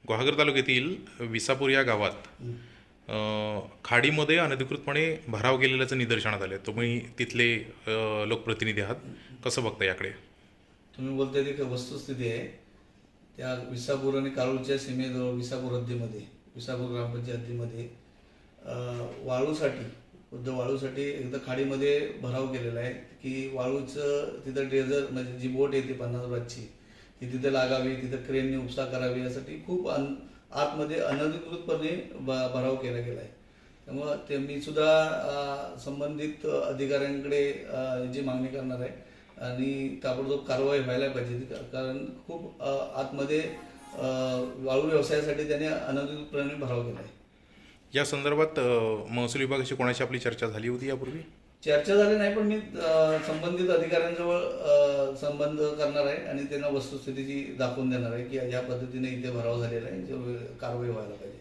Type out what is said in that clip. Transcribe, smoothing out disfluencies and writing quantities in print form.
गुहागर तालुक्यातील विसापूर या गावात खाडीमध्ये अनधिकृतपणे भराव केलेल्याचं निदर्शनात आले. तुम्ही तिथले लोकप्रतिनिधी आहात, कसं बघता याकडे? तुम्ही बोलताय ती वस्तुस्थिती आहे. त्या विसापूर आणि कारूळच्या सीमेजवळ विसापूर हद्दीमध्ये, विसापूर ग्रामपंचायत हद्दीमध्ये वाळूसाठी एकदा खाडीमध्ये भराव केलेला आहे की वाळूचं तिथं ड्रेजर म्हणजे जी बोट येते 50 ब्राची ती तिथे लागावी, तिथं क्रेनने उपसा करावी, यासाठी खूप आतमध्ये अनधिकृतपणे भराव केला गेला आहे. त्यामुळं ते मी सुद्धा संबंधित अधिकाऱ्यांकडे याची मागणी करणार आहे आणि ताबडतोब कारवाई व्हायला पाहिजे. कारण खूप आतमध्ये वाळू व्यवसायासाठी त्याने अनधिकृतपणे भराव केला आहे. या संदर्भात महसूल विभागाशी कोणाशी आपली चर्चा झाली होती यापूर्वी? चर्चा झाली नाही, पण मी संबंधित अधिकाऱ्यांजवळ संबंध करणार आहे आणि त्यांना वस्तुस्थितीची दाखवून देणार आहे की या पद्धतीने इथे भराव झालेला आहे, कारवाई व्हायला पाहिजे.